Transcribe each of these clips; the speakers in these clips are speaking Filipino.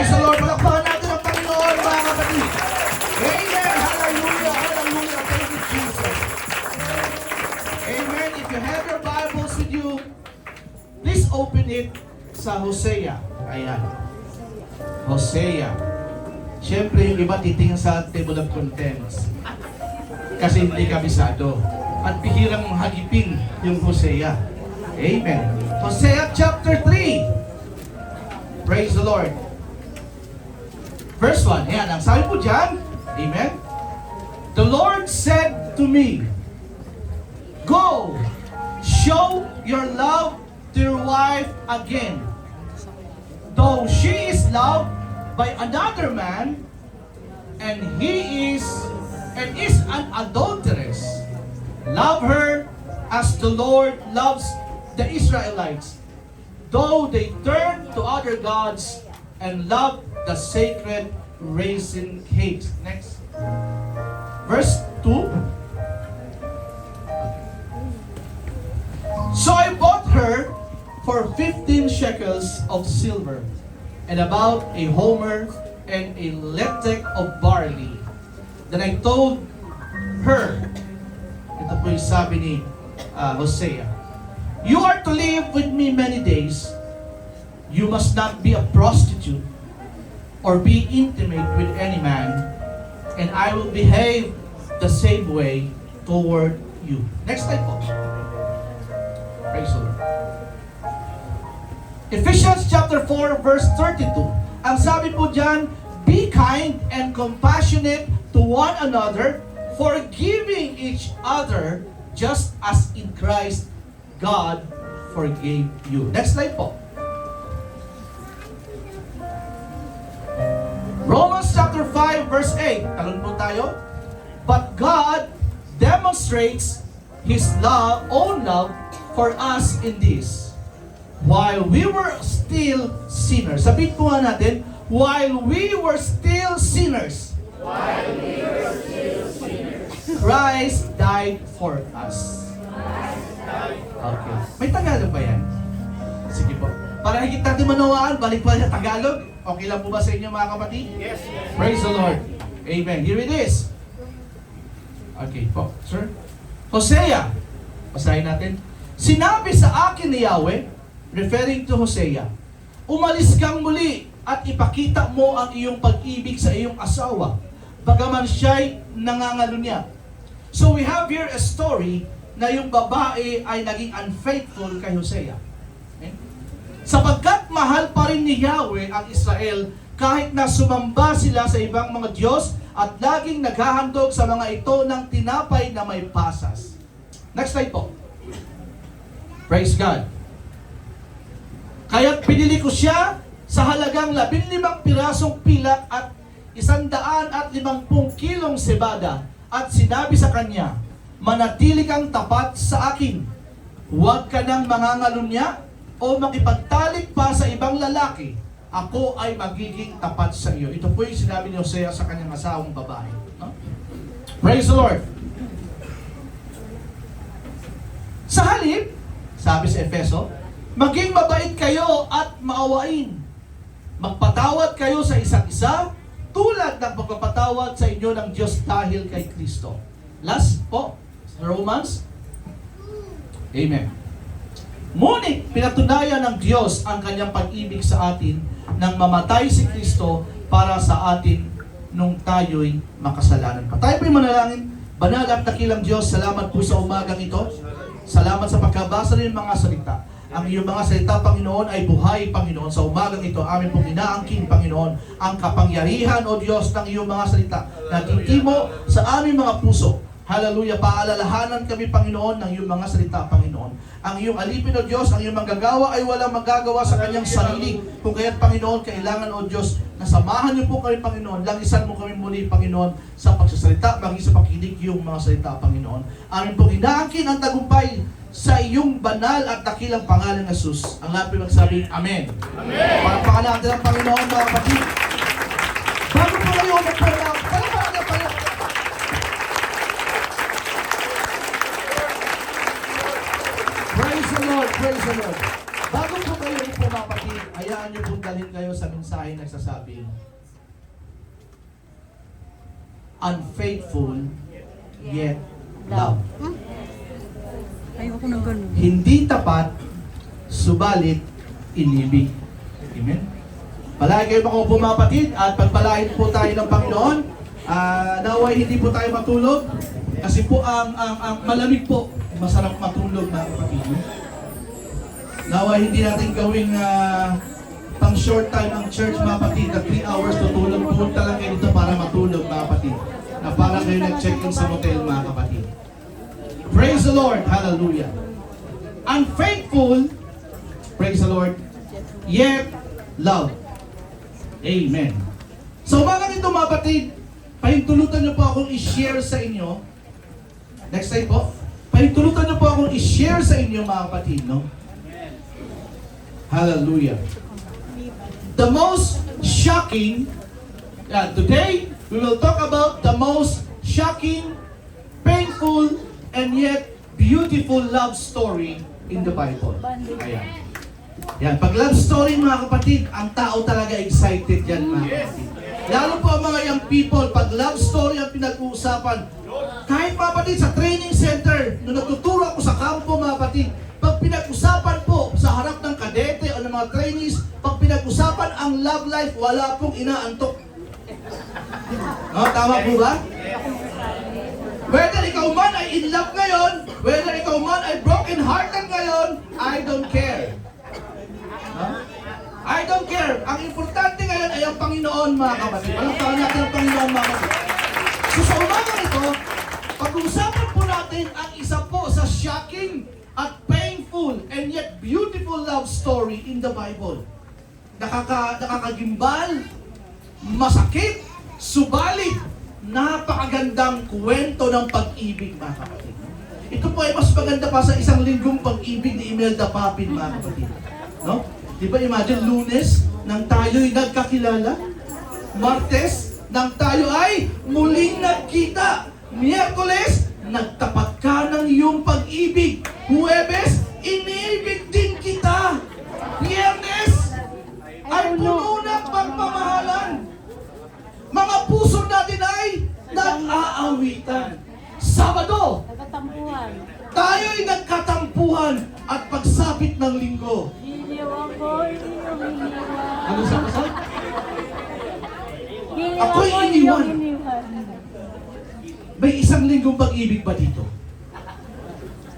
Praise the Lord. Palakpakan natin ang Panginoon, mga kapatid. Amen. Hallelujah. Hallelujah. Thank you, Jesus. Amen. If you have your Bibles with you, please open it sa Hosea. Ayan. Hosea. Siyempre, yung iba titingin sa table of contents. Kasi hindi kabisado. At bihirang hagipin yung Hosea. Amen. Hosea chapter 3. Praise the Lord. Verse 1. Ayan, ang sabi po dyan. Amen. The Lord said to me, go, show your love to your wife again. Though she is loved by another man, and he is an adulteress, love her as the Lord loves the Israelites, though they turn to other gods and love the sacred raisin cakes. Next. Verse 2. So I bought her for 15 shekels of silver, and about a homer and a letek of barley. Then I told her, ito po yung sabi ni Hosea, you are to live with me many days. You must not be a prostitute or be intimate with any man, and I will behave the same way toward you. Next slide po. Praise the Lord. Ephesians chapter 4 verse 32. Ang sabi po dyan, be kind and compassionate to one another, forgiving each other just as in Christ God forgave you. Next slide po. Romans chapter 5 verse 8. Talon po tayo. But God demonstrates His own love for us in this. While we were still sinners. Sabihin po nga natin, while we were still sinners. While we were still sinners. Christ died for us. Okay. May Tagalog ba yan? Sige po. Para higit natin manawaan, balik pa sa Tagalog. Okay lang po ba sa inyo mga kapatid? Yes. Praise the Lord. Amen. Here it is. Okay po. Sir? Hosea. Basahin natin. Sinabi sa akin ni Yahweh, referring to Hosea, umalis kang muli at ipakita mo ang iyong pag-ibig sa iyong asawa, bagaman siya'y nangangalunya. So we have here a story na yung babae ay naging unfaithful kay Hosea. Okay? Sapagkat mahal pa rin ni Yahweh ang Israel kahit na sumamba sila sa ibang mga Diyos at laging naghahandog sa mga ito ng tinapay na may pasas. Next slide po. Praise God. Kaya't pinili ko siya sa halagang 15 pirasong pilak at 150 kilong sebada at sinabi sa kanya, manatili kang tapat sa akin. Huwag ka nang mangangalunya o makipagtalik pa sa ibang lalaki. Ako ay magiging tapat sa iyo. Ito po yung sinabi ni Hosea sa kanyang asawang babae. No? Praise the Lord. Sa halip, sabi sa Efeso, maging mabait kayo at maawain. Magpatawad kayo sa isa't isa tulad ng pagpapatawad sa inyo ng Diyos dahil kay Kristo. Last po, Romans. Amen. Ngunit pinatunayan ng Diyos ang kanyang pag-ibig sa atin nang mamatay si Kristo para sa atin nung tayo'y makasalanan pa. Tayo po'y manalangin. Banal at dakilang Diyos, salamat po sa umagang ito. Salamat sa pagkabasa ng mga salita. Ang iyong mga salita, Panginoon, ay buhay, Panginoon. Sa umagang ito, amin pong inaangkin, Panginoon, ang kapangyarihan, O Diyos, ng iyong mga salita na titimo sa aming mga puso. Hallelujah, paalalahanan kami, Panginoon, ng iyong mga salita, Panginoon. Ang iyong alipin, O Diyos, ang iyong manggagawa ay walang magagawa sa kanyang sarili. Kung kaya't, Panginoon, kailangan, O Diyos, na samahan niyo po kami, Panginoon. Langisan mo kami muli, Panginoon, sa pagsasalita, maging sa pakinig yung mga salita, Panginoon. Amin pong inaangkin ang tagumpay sa iyong banal at dakilang pangalan ng Jesus. Ang lahat po magsabi, Amen. Amen. Palakpakan natin ang Panginoon, mga kapatid. Bago po kayo magpala, palakpakan na pala. Praise the Lord, praise the Lord. Bago po kayo po mga kapatid, hayaan niyo pong dalhin kayo sa mensahe nagsasabing, unfaithful yet love. Ayoko ng ganun. Hindi tapat, subalit inibig. Amen? Palagi kayo makaupo mga kapatid at pagpalain po tayo ng Panginoon. Naway hindi po tayo matulog kasi po ang malamig po, masarap matulog mga kapatid. Naway hindi natin gawing pang short time ang church mga kapatid na 3 hours tutulog. Punta lang kayo dito para matulog mga kapatid. Na para kayo nag-check-in sa hotel mga kapatid. Praise the Lord. Hallelujah. Unfaithful, praise the Lord, yet love. Amen. So mga ganito mga kapatid, pahintulutan niyo po akong i-share sa inyo. Next slide po. Pahintulutan niyo po akong i-share sa inyo mga kapatid, no? Hallelujah. The most shocking, today we will talk about the most shocking, painful, and yet beautiful love story in the Bible. Ayan. Yan, pag love story mga kapatid, ang tao talaga excited yan mga kapatid. Lalo po ang mga young people, pag love story ang pinag-uusapan, kahit mga kapatid sa training center, nung nagtuturo ako sa kampo mga kapatid, pag pinag-usapan po sa harap ng kadete o ng mga trainees, pag pinag-usapan ang love life, wala pong inaantok. No, tama po ba? Whether ikaw man ay in love ngayon, whether ikaw man ay broken hearted ngayon, I don't care. I don't care. Ang importante ngayon ay ang Panginoon mga kapatid. Palakpakan natin ang Panginoon mga kapatid. So sa umaga nito, pag-uusapan po natin ang isa po sa shocking at painful and yet beautiful love story in the Bible. Nakakagimbal, masakit, subalit, napakagandang kwento ng pag-ibig mga kapatid. Ito po ay mas maganda pa sa isang linggong pag-ibig ni Imelda Papin mga kapatid. No? Di ba imagine, Lunes, nang tayo'y nagkakilala. Martes, nang tayo ay muling nagkita. Miyerkules, nagtapat ka ng iyong pag-ibig. Huwebes, iniibig din kita. Biyernes, ay puno ng pagmamahalan. Mga puso natin ay nag-aawitan. Sabado, Nagkatampuhan. tayo'y nagkatampuhan at pagsapit ng linggo. Iniwan ko, iniwan. Ano sa kasal? Iniwan Ako'y ko, iniwan. iniwan. May isang linggong pag-ibig ba dito?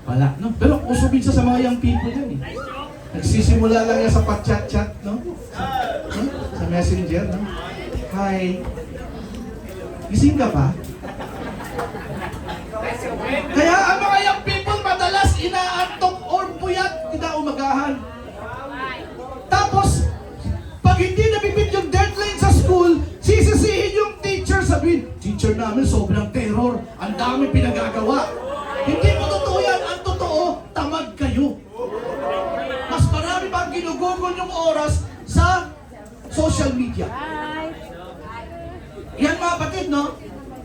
Wala, no? Pero uso minsan sa mga young people yan eh. Nagsisimula lang yan sa pa-chat-chat, no? Sa messenger, no? Hi. Gising ka ba? Kaya ang mga young people madalas inaantok or puyat, kinaumagahan. Tapos, pag hindi nabibit yung deadline sa school, sisisihin yung teacher, sabihin, teacher namin sobrang terror, ang dami pinagagawa. Hindi mo totoo yan, ang totoo, tamad kayo. Mas marami pang ginugugol yung oras sa social media. Bye. Yan mga kapatid, no?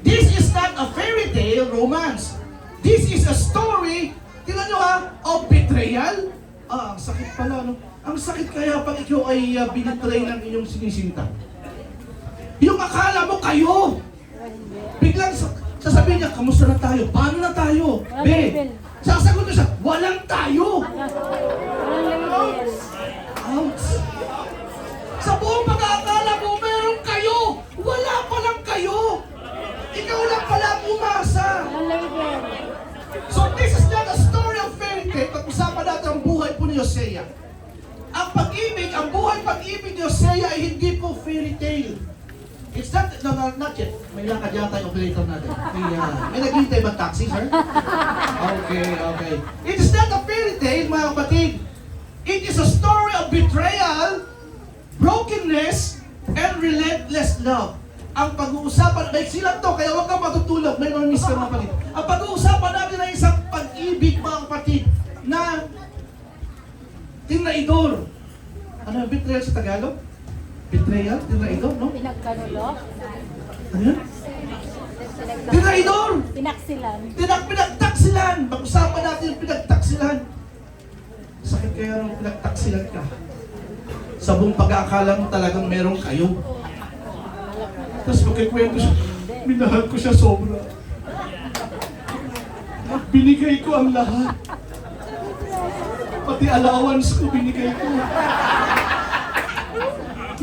This is not a fairy tale romance. This is a story, tingnan nyo ha, of betrayal. Ang sakit pala, no? Ang sakit kaya pag ikaw ay binitray ng inyong sinisinta. Yung akala mo kayo. Biglang sasabihin niya, kamusta na tayo? Paano na tayo? Walang Be, label. sasagot mo siya, walang tayo. Walang label. Ouch. Sa buong pag-aakala mo, meron kayo. Wala pa lang kayo. Ikaw lang pala umasa. Walang label. So this is not a story of fairy tale. Pag-usapan natin ang buhay po ni Hosea. Ang pag-ibig, ang buhay pag-ibig ni Hosea ay hindi po fairy tale. It's not, not yet. May lakad yata yung operator natin. May naghihintay ba taxi, sir? Okay. It is not a fairy tale, mga kapatid. It is a story of betrayal, brokenness, and relentless love. Ang pag-uusapan, maiksi lang to, kaya huwag kang matutulog, may mga miss ka mga kapatid. Ang pag-uusapan natin ay isang pag-ibig, mga kapatid, na tinaidor. Ano, betrayal sa Tagalog? Betrayal? Tinaidor, no? Pinagkanulo. Ano yun? Tinaidor! Pinaksilan. Pinagtaksilan! Pag-usapan natin yung pinagtaksilan. Sa Sakit kaya nung pinagtaksilan ka. Sa buong pag-aakala mo talagang merong kayo. Tapos magkikwento siya, minahal ko siya sobra. Binigay ko ang lahat. Pati allowance ko binigay ko.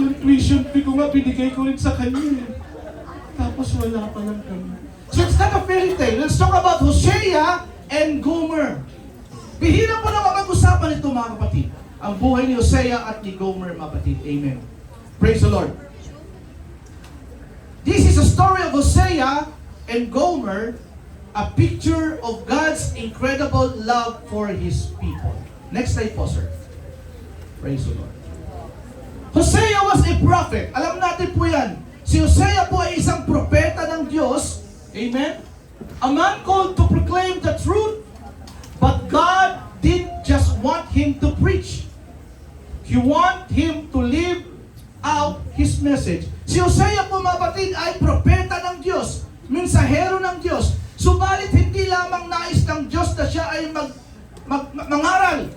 Yung tuition fee ko nga binigay ko rin sa kanya. Tapos wala pa lang kami. So it's not a fairy tale. Let's talk about Hosea and Gomer. Bihira po na mag-usapan ito mga kapatid. Ang buhay ni Hosea at ni Gomer mga kapatid. Amen. Praise the Lord. This is a story of Hosea and Gomer, a picture of God's incredible love for His people. Next slide po, sir. Praise the Lord. Hosea was a prophet. Alam natin po yan. Si Hosea po ay isang propeta ng Diyos. Amen? A man called to proclaim the truth, but God didn't just want him to preach. He want him to live out His message. Si Hosea po mga kapatid ay propeta ng Diyos, mensahero ng Diyos. Subalit hindi lamang nais ng Diyos na siya ay mangaral.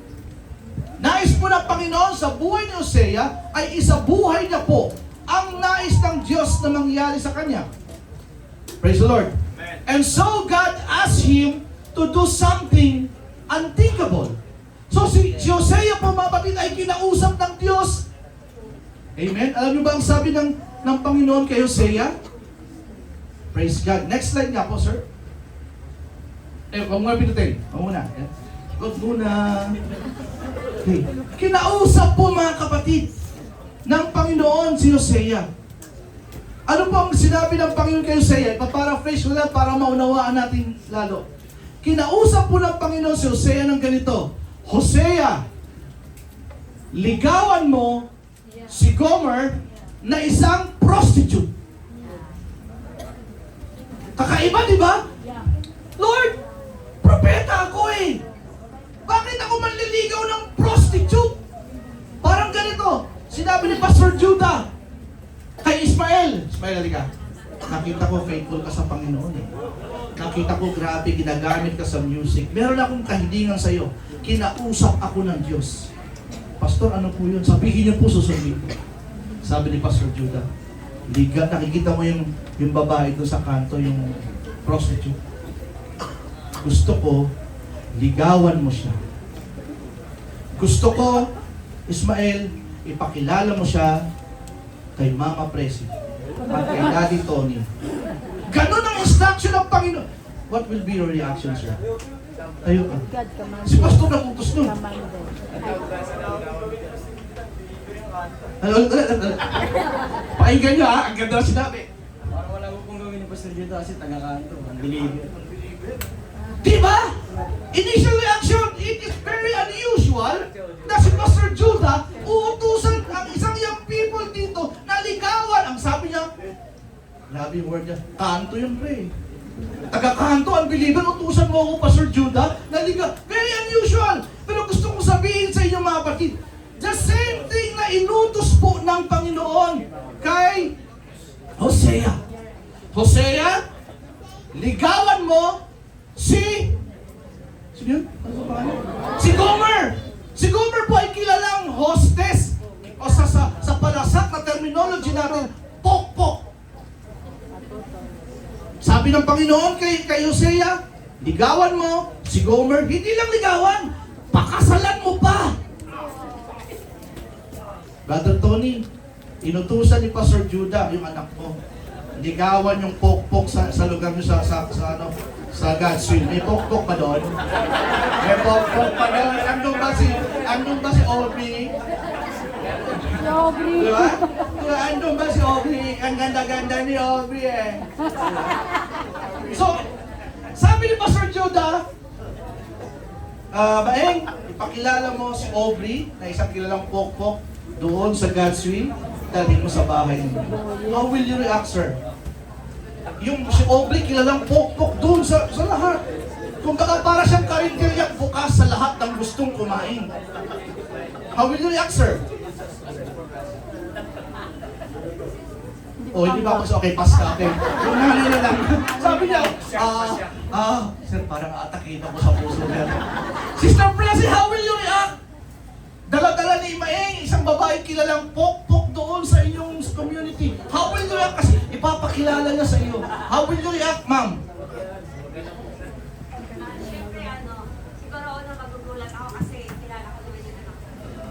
Nais po ng Panginoon sa buhay ni Hosea ay isabuhay niya po ang nais ng Diyos na mangyari sa kanya. Praise the Lord. Amen. And so God asked him to do something unthinkable. So si Hosea po mga kapatid ay kinausap ng Diyos. Amen. Alam niyo ba ang sabi ng Panginoon kay Hosea? Praise God. Next slide nga po, sir. Huwag mo nga pinutin. Huwag muna. Huwag muna. Okay. Kinausap po mga kapatid ng Panginoon si Hosea. Ano po ang sinabi ng Panginoon kay Hosea? Ipaparaphrase ko lang para maunawaan natin lalo. Kinausap po ng Panginoon si Hosea ng ganito. Hosea, ligawan mo si Gomer na isang prostitute. Kakaiba, di ba? Lord, propeta ako eh. Bakit ako manliligaw ng prostitute? Parang ganito. Sinabi ni Pastor Judah kay Ismael. Ismael, halika. Nakita ko faithful ka sa Panginoon eh. Nakita ko grabe ginagamit ka sa music. Meron akong kahilingan sa iyo. Kinausap ako ng Diyos. Pastor, ano po yun? Sabihin niyo po, susundin ko. Sabi ni Pastor Judah, liga, nakikita mo yung babae doon sa kanto, yung prostitute. Gusto ko, ligawan mo siya. Gusto ko, Ismael, ipakilala mo siya kay Mama Presi at kay Daddy Tony. Ganon ang instruction ng Panginoon. What will be your reaction, sir? Tayo ka. God commanded. Si Pastor nakutos nun. Commanded. Pakinggan niyo ha, ang ganda na sinabi. Parang wala ko pong gawin ni Pastor Judah kasi taga-kanto. Ang believer. Diba? Initial reaction, it is very unusual na si Pastor Judah uutusan ang isang young people dito na ligawan. Ang sabi niya, grabe yung word niya, kanto yun pre. Taga-kanto, unbeliever, utusan mo ako, Pastor Judah, na ligaw. Very unusual. Pero gusto kong sabihin sa inyo mga kapatid, the same thing na inutos po ng Panginoon kay Hosea. Hosea, ligawan mo si yun? Ano ba pangalan? Si Gomer! Si Gomer po ay kilalang hostess o sa palasak na terminology natin, pok-pok. Sabi ng Panginoon kay Hosea, ligawan mo si Gomer, hindi lang ligawan, pakasalan mo pa. Brother Tony, inutusan ni Pastor Judah yung anak mo. Ligawan yung pok-pok sa lugar nyo sa God's will. May pok-pok pa doon? May pok-pok pa doon? Andun ba si Aubrey? Aubrey. Diba? Andun ba si Aubrey? Ang ganda-ganda ni Aubrey eh. So, sabi ni Pastor Judah, Baeng, ipakilala mo si Aubrey na isang kilalang pok-pok doon sa God's will, dalhin mo sa bahay mo. How will you react, sir? Yung si Aubrey kilalang pok-pok doon sa lahat. Kung baka para siyang karinderya bukas sa lahat ng gustong kumain. How will you react, sir? Hindi ba ako okay, pass ka, okay? Yung nanay na lang. Sabi niya, sir, parang aatakin ako sa puso niya. Sister Presi, how will you react? Maeng, isang babae kilalang pok-pok doon sa inyong community. How will you react? Kasi ipapakilala niya sa iyo. How will you react, ma'am? Siyempre, siguro una magugulat ako kasi kilala ko naman yung anak ko.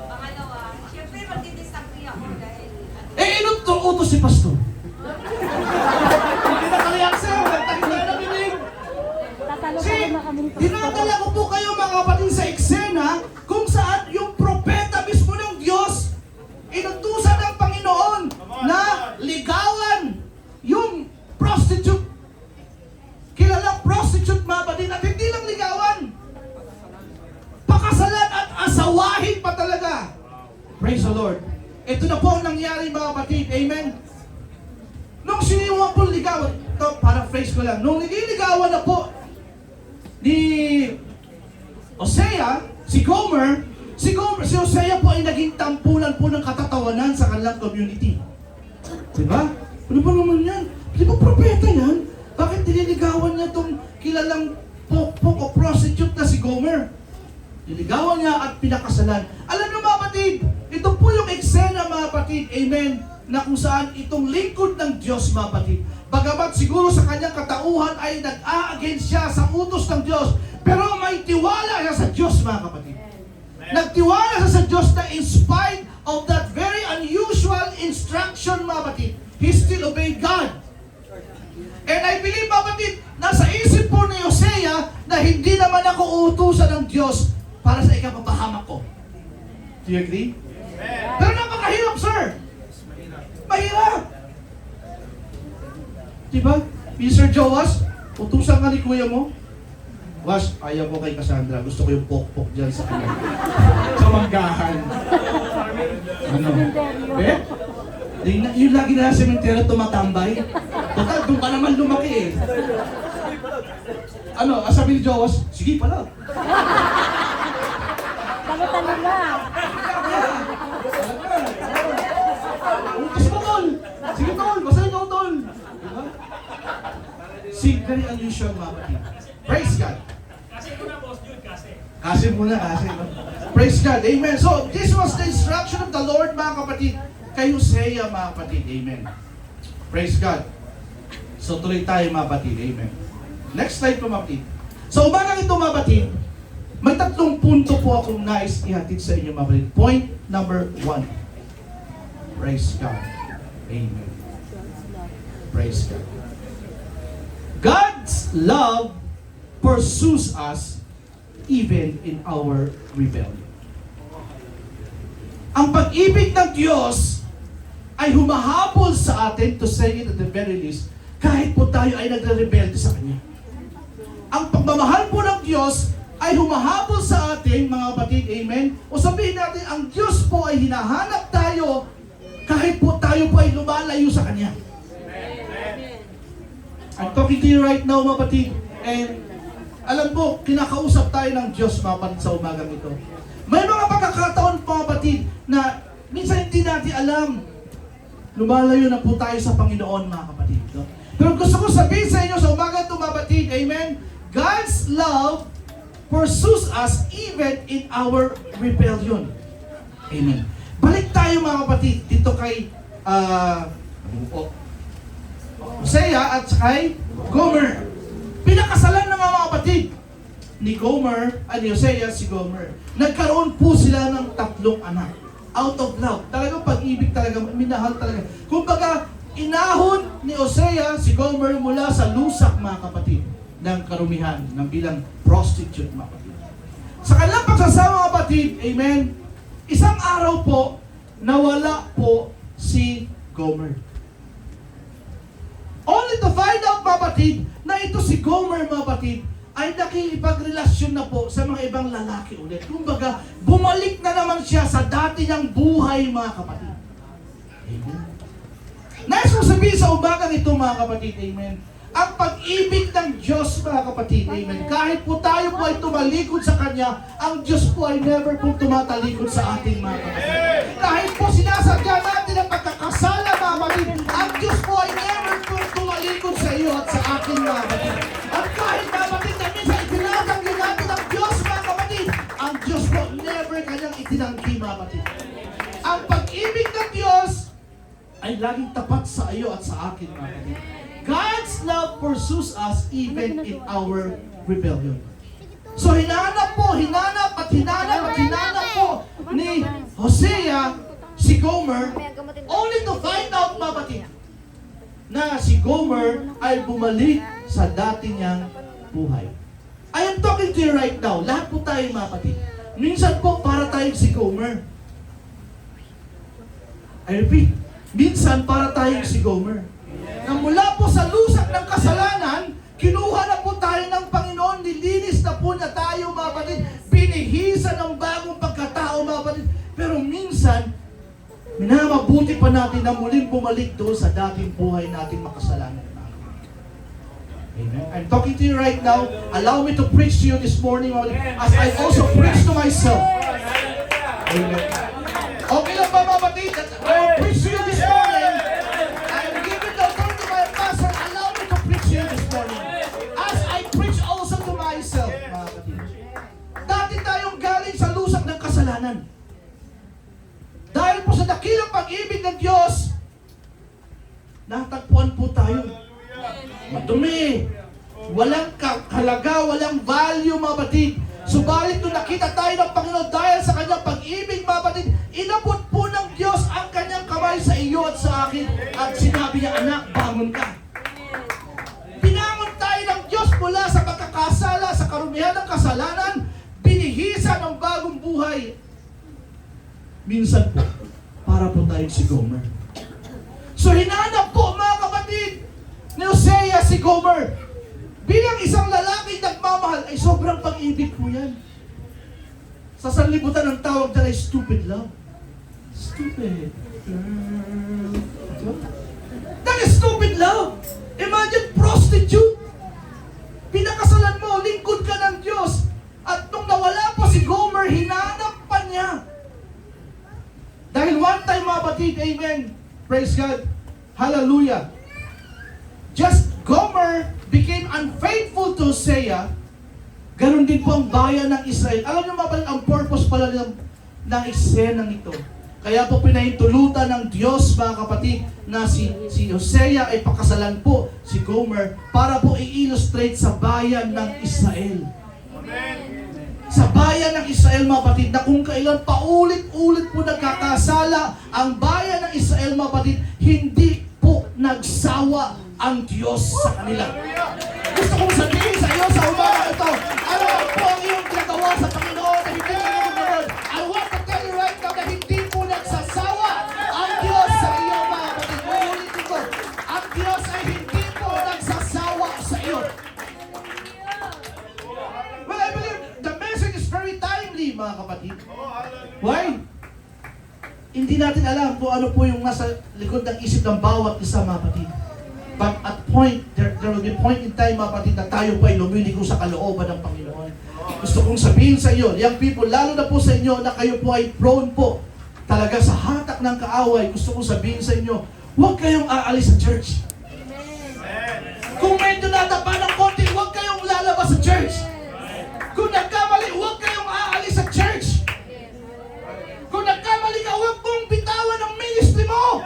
Pangalawa, siyempre magdi-disagree ako dahil Inutos si pastor. Hindi na kaliyak, sir. Nagtakit na nakinig. Tatalo-talo na kami nito. Dinadala ko po kayo mga kapatid sa eksena kung saan yung propeta mismo ng Diyos inutusan ng Panginoon na ligawan yung prostitute. Kilalang prostitute mga kapatid at hindi lang ligawan. Pakasalan at asawahin pa talaga. Praise the Lord. Ito na po ang nangyari mga kapatid. Amen. Nung siniwang po ligawan, ito paraphrase ko lang, nung nililigawan na po ni Hosea, si Hosea po ay naging tampulan po ng katatawanan sa kanilang community. Diba? Ano ba naman yan? Di ba propeta yan? Bakit nililigawan niya itong kilalang pok-pok o prostitute na si Gomer? Niligawan niya at pinakasalan. Alam niyo mga kapatid, ito po yung eksena mga kapatid, amen, na kung saan itong lingkod ng Diyos mga kapatid. Bagamat siguro sa kanyang katauhan ay nag-a-against siya sa utos ng Diyos, pero may tiwala siya sa Diyos mga kapatid. Nagtiwala siya sa Diyos na in spite of that very unusual instruction mga kapatid, he still obeyed God. And I believe mga kapatid, nasa isip po ni Hosea na hindi naman ako uutusan ng Diyos para sa ikapapahamak ko. Do you agree? Pero napakahirap, sir. Mahirap. Diba? Mr. Joas, utusan ka ni kuya mo. Was, ayaw ko kay Cassandra. Gusto ko yung pok-pok dyan sa kanya. Sa manggahan. Ano? Eh? Yung lagi na sa sementeryo tumatambay. Total, doon ka naman lumaki eh. Ano, sabi ni Joas, sige pala. Talo-talo na. Utos mo, tol! Sige, tol! Basahin ko, tol! Diba? See, very unusual, mga kapatid. Praise God! Kasi muna, kasi. Praise God, amen. So, this was the instruction of the Lord, mga kapatid, kay Hosea, mga kapatid, amen. Praise God. So, tuloy tayo, mga kapatid, amen. Next slide po, mga kapatid. So, umagang ito, mga kapatid, may tatlong punto po akong nais ihatid sa inyo, mga kapatid. Point number 1. Praise God. Amen. Praise God. God's love pursues us even in our rebellion. Ang pag-ibig ng Diyos ay humahabol sa atin, to say it at the very least, kahit po tayo ay nagre-rebelde sa Kanya. Ang pagmamahal po ng Diyos ay humahabol sa atin, mga kapatid, amen? O sabihin natin, ang Diyos po ay hinahanap tayo kahit po tayo po ay lumalayo sa Kanya. I'm talking to you right now, mga kapatid, and alam po, kinakausap tayo ng Diyos, mga kapatid, sa umagang ito. May mga pagkakataon, mga kapatid, na minsan hindi natin alam. Lumalayo na po tayo sa Panginoon, mga kapatid. No? Pero gusto ko sabihin sa inyo sa umagang ito, mga kapatid, amen? God's love pursues us even in our rebellion. Amen. Balik tayo, mga kapatid, dito kay Hosea at kay Gomer. Pinakasalan na mga kapatid ni Gomer, ni Hosea si Gomer. Nagkaroon po sila ng 3 anak. Out of love. Talagang pag-ibig talaga, minahal talaga. Kumbaga, inahon ni Hosea si Gomer mula sa lusak, mga kapatid, ng karumihan, ng bilang prostitute, mga kapatid. Sa kanilang pagsasama, kapatid, amen, isang araw po, nawala po si Gomer. Only to find out, mga kapatid, na ito si Gomer, mga kapatid, ay nakikipagrelasyon na po sa mga ibang lalaki ulit. Kumbaga, bumalik na naman siya sa dati niyang buhay, mga kapatid. Amen. Nais ko sabihin sa umagang ito, mga kapatid, amen, ang pag-ibig ng Diyos, mga kapatid, amen, kahit po tayo po ay tumalikod sa Kanya, ang Diyos po ay never po tumatalikod sa ating, mga kapatid. Kahit po sinasadya natin ang pagkakasala, mga kapatid, ang Diyos po ay never po tumalikod sa iyo at sa akin, mga kapatid. At kahit, mga kapatid, na minsan itinatanggi natin ang Diyos, mga kapatid, ang Diyos po never kanyang itinanggi, mga kapatid. ay laging tapat sa iyo at sa akin, mga kapatid. God's love pursues us even in our rebellion. So hinanap po ni Hosea si Gomer only to find out, mga kapatid, na si Gomer ay bumalik sa dati niyang buhay. I am talking to you right now. Lahat po tayo, mga kapatid. Minsan po para tayong si Gomer. I repeat, minsan para tayong si Gomer. Na mula po sa lusak ng kasalanan, kinuha na po tayo ng Panginoon, nilinis na po na tayo, mga kapatid, binihisa ng bagong pagkatao, mga kapatid. Pero minsan, minamabuti pa natin na muling bumalik doon sa dating buhay nating makasalanan. Amen. I'm talking to you right now. Allow me to preach to you this morning, mga kapatid, as I also preach to myself. Amen. Okay lang ba, mga kapatid? I will preach to you this morning. I'm giving the authority to my pastor. Allow me to preach to you this morning. As I preach also to myself, mga kapatid. Dati tayong galing sa lusak ng kasalanan. Dahil po sa dakilang pag-ibig ng Diyos, natagpuan po tayo. Madumi. Walang halaga, walang value, mga kapatid. Subalit nung nakita tayo ng Panginoon dahil sa kanyang pag-ibig, mga kapatid, inabot po ng Diyos ang kanyang kamay sa iyo at sa akin at sinabi niya, anak, bangon ka. Pinangon tayo ng Diyos mula sa pagkakasala, sa karumihan ng kasalanan, binihisa ng bagong buhay. Minsan po, para po tayong si Gomer. So hinanap po, mga kapatid, ni Hosea si Gomer. Bilang isang lalaking nagmamahal, ay sobrang pag-ibig po yan. Sa sanlibutan ang tawag dyan ay stupid love. Stupid. That is stupid love. Imagine prostitute. Pinakasalan mo, lingkod ka ng Diyos. At nung nawala po si Gomer, hinanap pa niya. Dahil one time, mga batid, amen. Praise God. Hallelujah. Just Gomer became unfaithful to Hosea. Ganon din po ang bayan ng Israel. Alam niyo mga batid, ang purpose pala ng eksenang ito. Kaya po pinahintulutan ng Diyos, mga kapatid, na si Hosea ay pakasalan po si Gomer para po i-illustrate sa bayan ng Israel. Sa bayan ng Israel, mga kapatid, na kung kailan paulit-ulit po nagkakasala ang bayan ng Israel, mga kapatid, hindi po nagsawa ang Diyos sa kanila. Gusto kong sabihin sa iyo sa umaga ito, ano po ang iyong ginagawa sa Panginoon na hindi ka nagagawa? I want to tell you right now na hindi po nagsasawa ang Diyos sa iyo, mga kapatid. Uulitin ko, ang Diyos ay hindi po nagsasawa sa iyo. Well, I believe the message is very timely, mga kapatid. Why? Hindi natin alam kung ano po yung nasa likod ng isip ng bawat isa, mga kapatid. But at point, there will be point in time, mga kapatid, na tayo po ay lumiligo sa kalooban ng Panginoon. Gusto kong sabihin sa iyo, young people, lalo na po sa inyo na kayo po ay prone po talaga sa hatak ng kaaway, gusto kong sabihin sa inyo, huwag kayong aalis sa church. Kung medyo natapa ng konti, huwag kayong lalabas sa church. Kung nagkamali, huwag kayong aalis sa church. Kung nagkamali ka, huwag mong bitawan ang ministry mo.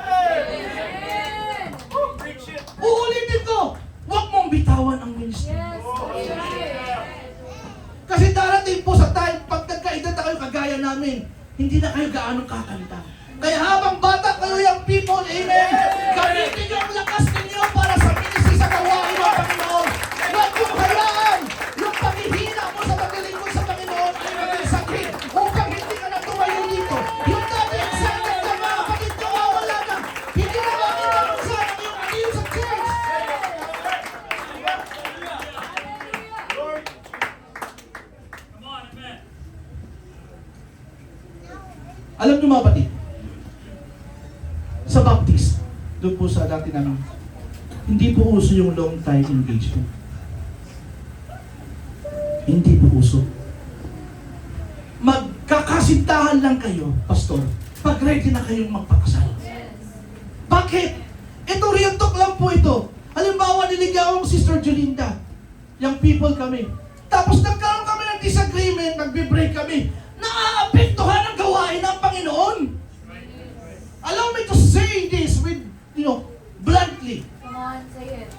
Uulitin ko, huwag mong bitawan ang ministry. Kasi darating po sa time, pag nagkaedad na kayo kagaya namin, hindi na kayo gaano kakanta. Kaya habang bata kayo, young people, amen, gamitin niyo ang lakas ninyo para sa ministry sa gawain ng Panginoon. Huwag mong hayaan yung paghihina mo sa paglilingkod sa Panginoon ay maging sakit upang hindi ka na tumayo dito. Yung dati ang sakit ka, mga kapatid, nawawala na. Hindi na makita mo sa yung anil sa church. Alam niyo, mga kapatid, sa Baptist, doon po sa dati namin, hindi po uso yung long time engagement. Hindi po uso. Magkakasintahan lang kayo, pastor, pag ready na kayong magpakasal. Bakit? Ito, real talk lang po ito. Halimbawa, niligaw ang Sister Jolinda. Young people kami. Tapos nagkaroon kami ng disagreement, nagbe-break kami. Naaapektuhan ang gawain ng Panginoon. Allow me to say this with bluntly. Come on, say it.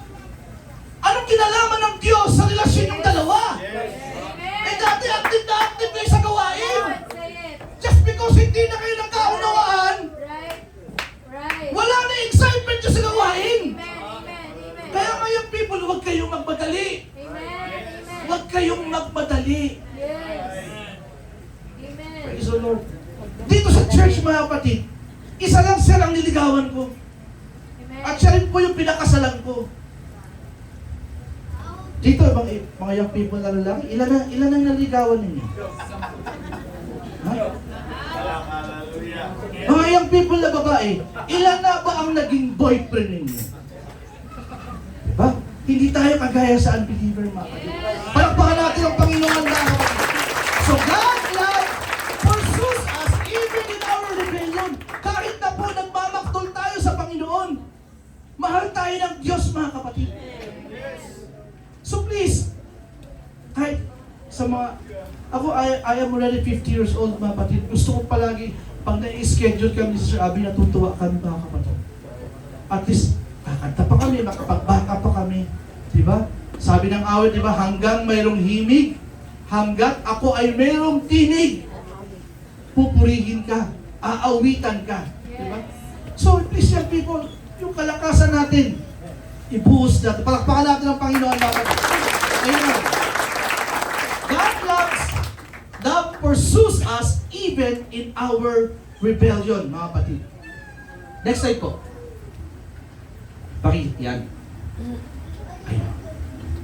Anong kinalaman ng Diyos sa relasyon ng dalawa? Amen. Eh dati active na active kayo sa Come gawain. on, say it. Just because hindi na kayo nagkaunawaan, Right. Right. wala na excitement nyo sa gawain. Amen. Amen. Amen. Kaya ngayon people, huwag kayong magmadali. Amen. Amen. Huwag kayong magmadali. Yes. Amen. Praise the Lord. Dito sa church mga kapatid, isa lang siya ang niligawan ko. Amen. At siya rin po yung pinakasalan ko. Dito, mga young people na lalaki, ilan ang naligawan ninyo? Ha? Mga young people na babae, ilan na ba ang naging boyfriend ninyo? Diba? Hindi tayo kagaya sa unbeliever, mga kapatid. Palakpakan natin ang Panginoon na kapatid. So God love pursues us even in our rebellion. Kahit na po nagmamaktol tayo sa Panginoon, mahal tayo ng Diyos, mga kapatid. So please, kahit sa mga, I am already 50 years old, mga kapatid. Gusto ko palagi, pag na-schedule kami sa Sir Abby, natutuwa kami, mga kapatid. At least, kakanta pa kami, makapagbaka pa kami. Diba? Sabi ng awit, diba, hanggang mayroong himig, hanggat ako ay mayroong tinig, pupurihin ka, aawitan ka. Diba? So please, young people, yung kalakasan natin, ibuhos natin. Palakpakan natin ang Panginoon, mga kapatid. Amen. God love pursues us even in our rebellion, mga kapatid. Next slide po. Yan. Ayan.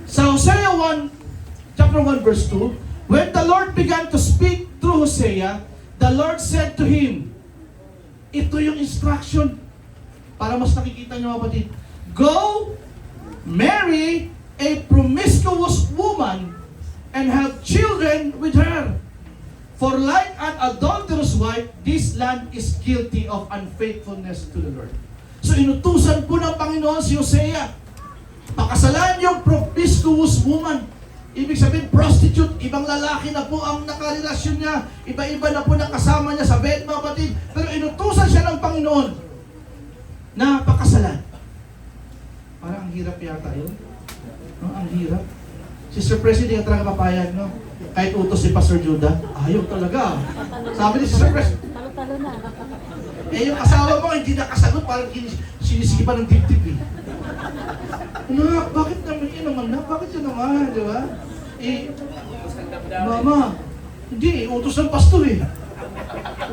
Sa Hosea 1, chapter 1, verse 2, when the Lord began to speak through Hosea, the Lord said to him, ito yung instruction para mas nakikita nyo, mga kapatid. Go, marry a promiscuous woman and have children with her. For like an adulterous wife, this land is guilty of unfaithfulness to the Lord. So inutusan po ng Panginoon si Hosea, pakasalan yung promiscuous woman. Ibig sabihin, prostitute, ibang lalaki na po ang nakarelasyon niya, iba-iba na po nakasama niya sa bed, mga kapatid. Pero inutusan siya ng Panginoon na pakasalan. Parang ang hirap yata yun. No, ang hirap. Sister President, talaga papayag, no? Kahit utos si Pastor Judah, ayaw talaga. Sabi ni Sister President, Talo-talo na. eh yung asawa mo hindi nakasagot, parang sinisigipan ng dibdib eh. Anak, bakit naman yun naman na? Bakit yun naman, di ba? Eh, Mama, hindi, utos ng pastor eh.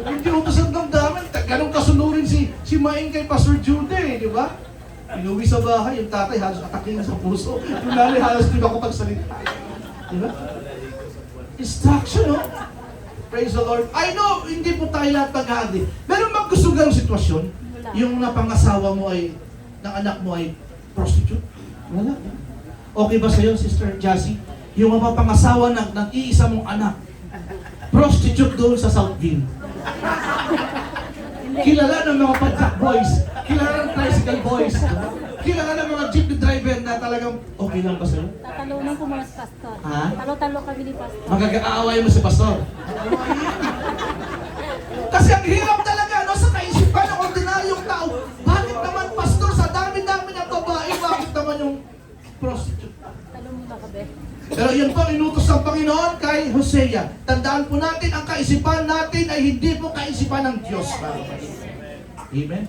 Hindi utos ng damdamin. Ganun kasunurin si Maing kay Pastor Judah eh, di ba? Inuwi sa bahay, yung tatay halos atakin sa puso. Yung nanay halos di makapagsalita. Di ba? Instruction, no? Praise the Lord. I know, hindi po tayo lahat mag-aadi. Pero maggustugan ang sitwasyon, yung napangasawa mo ay, ng anak mo ay prostitute. Wala. Okay ba sa'yo, Sister Jassy? Yung mapapangasawa ng iisa mong anak, prostitute doon sa Southville. Kilala ng mga padjak boys, kilala ng tricycle boys, kilala ng mga jeepney driver na talagang okay lang ba sa'yo? Tatalunan ko mga pastor. Ha? Talo-talo kami ni pastor. Magag-aaway mo si Pastor. Kasi ang hirap talaga, no, sa kaisipan ng ordinaryong tao. Bakit naman, Pastor, sa dami-dami ng babae, bakit naman yung prostitute? Talo mo na kabe. Pero yun po, inutos ng Panginoon kay Hosea. Tandaan po natin, ang kaisipan natin ay hindi po kaisipan ng Diyos. Amen?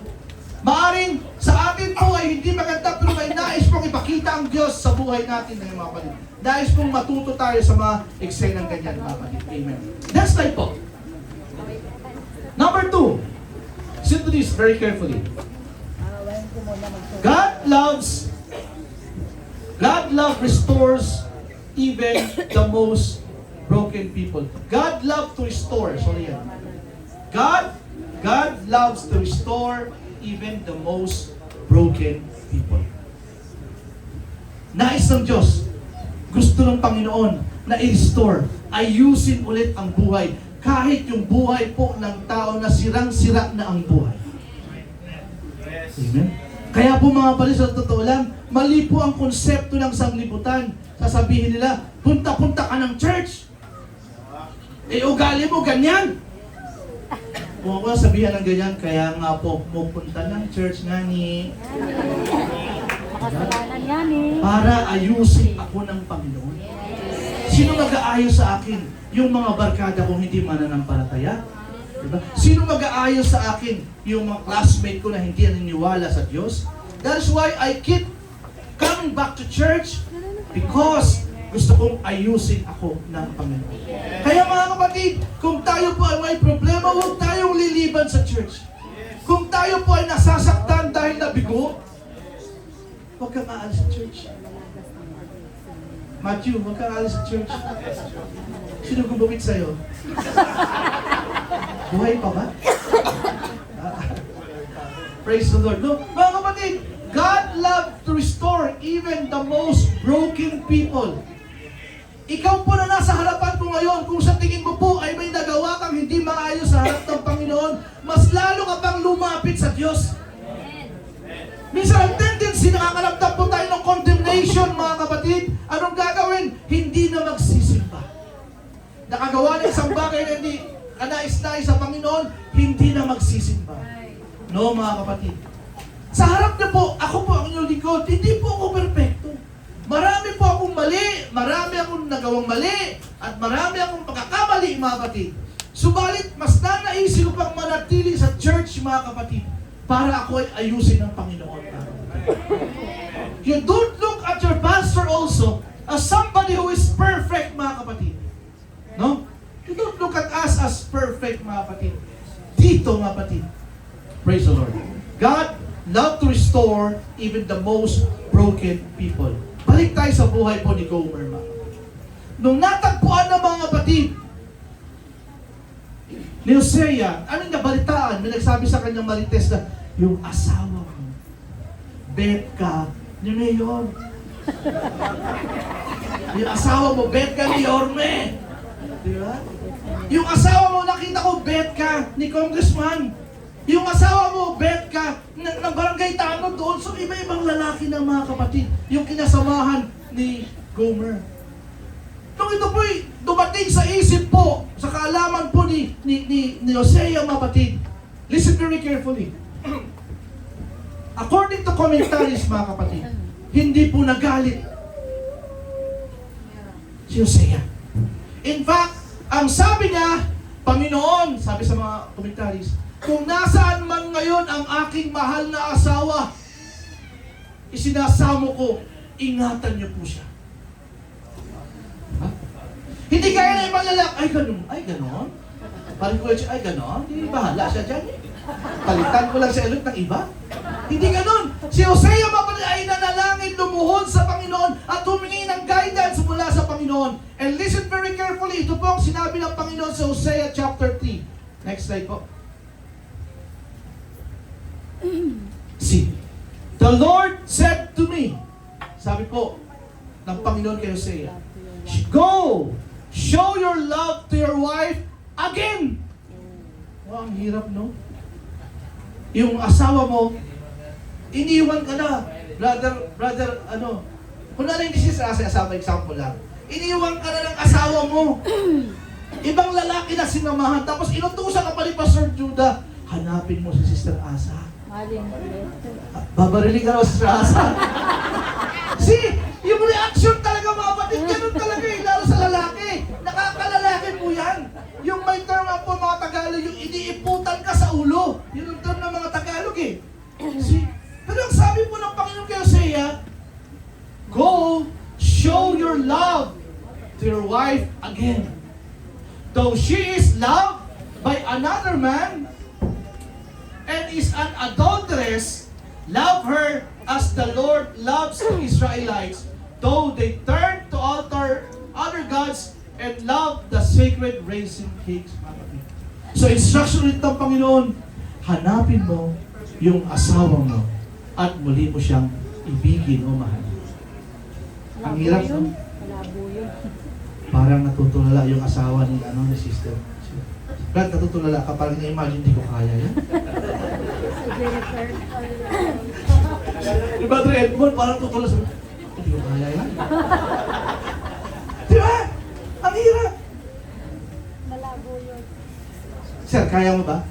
Maaring sa atin po ay hindi maganda, pero may nais pong ipakita ang Diyos sa buhay natin, mga kapatid. Nais pong matuto tayo sa mga eksenang ganyan, mga kapatid. Amen. Next slide po. Number 2. Listen to this very carefully. God loves restores even the most broken people. God loves to restore. Sorry yan. God loves to restore even the most broken people. Nais ng Diyos, gusto ng Panginoon na i-restore, ayusin ulit ang buhay. Kahit yung buhay po ng tao na sirang-sira na ang buhay. Amen? Kaya po mga pala, sa totoo lang, mali po ang konsepto ng sanglibutan. Sasabihin nila, punta-punta ka ng church. Eh, ugali mo ganyan. Kung ako sabihan ng ganyan, kaya nga po pupunta ng church nga ni Makasalanan yan eh. para ayusin ako ng Panginoon. Sino mag-aayos sa akin? Yung mga barkada kong hindi mananampalataya? Diba? Sino mag-aayos sa akin? Yung mga classmate ko na hindi naniniwala sa Diyos? That's why I keep coming back to church because gusto kong ayusin ako ng Panginoon. Kaya mga kapatid, kung tayo po ay may problema, huwag tayong liliban sa church. Kung tayo po ay nasasaktan dahil nabigo, huwag kang aalis sa church. Matthew, huwag kang aalis sa church. Sino gumamit sa'yo? Buhay pa ba? Praise the Lord. No, mga kapatid, God loves to restore even the most broken people. Ikaw po na nasa harapan ko ngayon, kung sa tingin mo po ay may nagawa kang hindi maayos sa harap ng Panginoon, mas lalo ka pang lumapit sa Diyos. Minsan ang tendency, nakakalamdam po tayo ng condemnation, mga kapatid. Anong gagawin? Hindi na magsisimba. Nakagawa ng isang bagay na hindi kanais-nais sa Panginoon, hindi na magsisimba. No, mga kapatid. Sa harap niyo po, ako po ang inyong likod, hindi po ako perfecto. Marami po akong mali, marami akong nagawang mali, at marami akong pagkakamali, mga kapatid. Subalit, mas nanaisip ko pang manatili sa church, mga kapatid, para ako ay ayusin ng Panginoon. You don't look at your pastor also as somebody who is perfect, mga kapatid. No? You don't look at us as perfect, mga kapatid. Dito, mga kapatid. Praise the Lord. God loves to restore even the most broken people. Balik tayo sa buhay po ni Gomer, mga kapatid. Nung natagpuan ng mga kapatid ni Hosea, nabalitaan, may nagsabi sa kanyang marites na, yung asawa mo, bet ka ni Mayor. Yung asawa mo, bet ka ni Yorme. Di ba? Yung asawa mo, nakita ko, bet ka ni Congressman. Yung asawa mo, bet ka ng barangay tanod doon. So, iba-ibang lalaki ng mga kapatid. Yung kinasamahan ni Gomer. Nung ito po'y dumating sa isip po, sa kaalaman po ni Hosea, mga kapatid. Listen very carefully. According to commentaries, mga kapatid, hindi po nagalit si Hosea. In fact, ang sabi niya, Panginoon, sabi sa mga commentaries, kung nasaan man ngayon ang aking mahal na asawa, isinasamo ko, ingatan niyo po siya. Ha? Hindi kaya na ibang lalaki, ay ganon. Parang ko ay ganon, hindi bahala siya dyan. Palitan ko lang sa elot ng iba. Hindi ganon. Si Hosea ay nanalangin, lumuhod sa Panginoon at humingi ng guidance mula sa Panginoon. And listen very carefully, ito po ang sinabi ng Panginoon sa Hosea chapter 3. Next slide po. See, the Lord said to me, sabi po ng Panginoon kay Hosea, go, show your love to your wife again. Wow, ang hirap, no? Yung asawa mo, iniwan ka na. Brother, kunwari hindi siya sa asawa, example lang. Iniwan ka na ng asawa mo. Ibang lalaki na sinamahan, tapos inutusan ka pa ni Pastor Judah, hanapin mo si Sister Asa. Babariling ka na si Sister Asa. See, yung reaction talaga, mga kapatid, ganun talaga lalo sa lalaki. Nakakalalaki po yan. Yung may term po mga Tagalog, yung iniiputan ka sa ulo. Yun ang term ng mga Tagalog eh. See, pero ang sabi po ng Panginoon kay Hosea, go, show your love to your wife again. Though she is loved by another man and is an adulteress, love her as the Lord loves the Israelites, though they turn to alter other gods and love the sacred raisin cakes. So instruction ulit ng Panginoon, hanapin mo yung asawa mo at muli mo siyang ibigin o mahalin. Ang hirap, no? Malabo yun. Parang natutulala yung asawa ni sister. Brad, natutulala ka, parang na-imagine, hindi ko kaya yan. Yung Brother Edmond, parang tutulala sa hindi ko kaya yan. Di ba? Ang hirap. Malabo yun. Sir, kaya mo ba?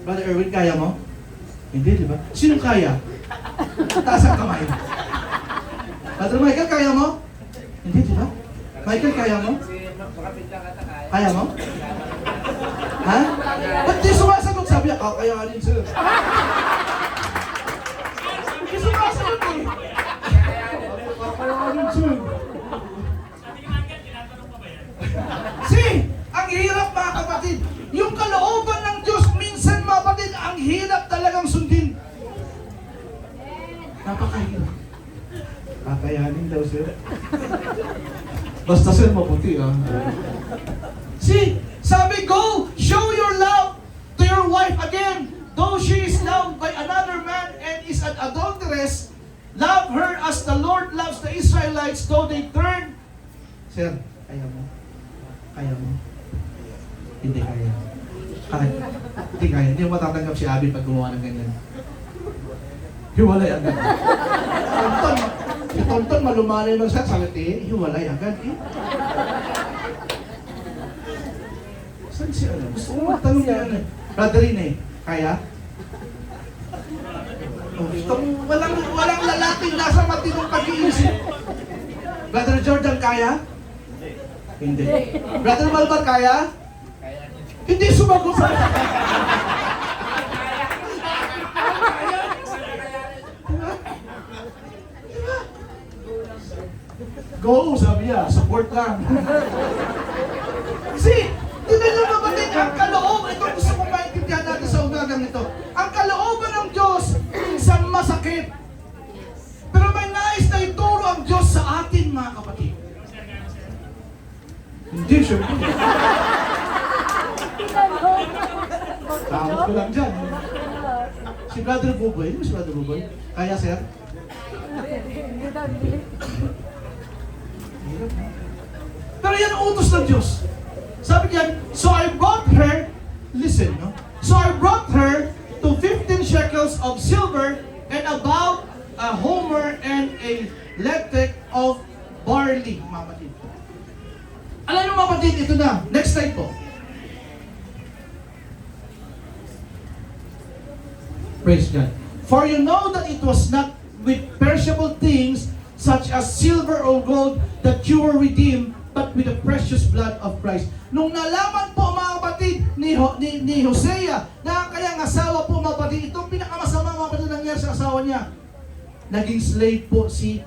Brother Erwin, kaya mo? Hindi, di ba? Sinong kaya? Taas ang kamay. Brother Michael, kaya mo? Hindi, di ba? Michael, kaya mo? Kaya mo? Ha? Ba't di sumasagot? Sabi niya, kakayanin sir. Di sumasagot eh. Kakayanin sir. See, ang hirap mga kapatid. Yung kalooban ng Diyos, minsan mga kapatid, ang hirap talagang sundin. Napakahirap. Kakayanin daw sir. Basta sir, mabuti ah. See, sabi, go, show your love to your wife again. Though she is loved by another man and is an adulteress, love her as the Lord loves the Israelites, though they turn. Sir, kaya mo? Kaya mo? Hindi kaya. Kaya. Hindi kaya. Hindi mo matatanggap si Abby pag gumawa ng ganyan. Hiwalay agad. Si Tonton malumanay ng salati, hiwalay agad eh. Saan si ano? Gusto ko magtanong niya ano. Brother Rene, kaya? Oh, itong walang lalaking nasa matinong pag-iisip. Brother Jordan, kaya? Hindi. Brother Malbar, kaya? Hindi sumagot sa Go, sabi niya, support lang. See, tignan nyo kapatid, ang kaloob, ito gusto kong maintindihan natin sa umagang ito. Ang kalooban ng Diyos, minsan masakit. Pero may nais na ituro ang Diyos sa atin, mga kapatid. Hindi, syempre. Takot ko lang dyan. Si Brother Buboy, ano si Brother Buboy? Kaya, sir? Pero yan ang utos ng Diyos. Sabi niya, so I brought her, listen, no? So I brought her to 15 shekels of silver and about a homer and a leptek of barley, mga kapatid. Alam niyo mga kapatid, ito na. Next slide po. Praise God. For you know that it was not with perishable things such as silver or gold that you were redeemed, but with the precious blood of Christ. Nung nalaman po mga kapatid ni Hosea na ang kanyang asawa po mga kapatid, itong pinakamasama mga kapatid nangyari sa asawa niya, naging slave po si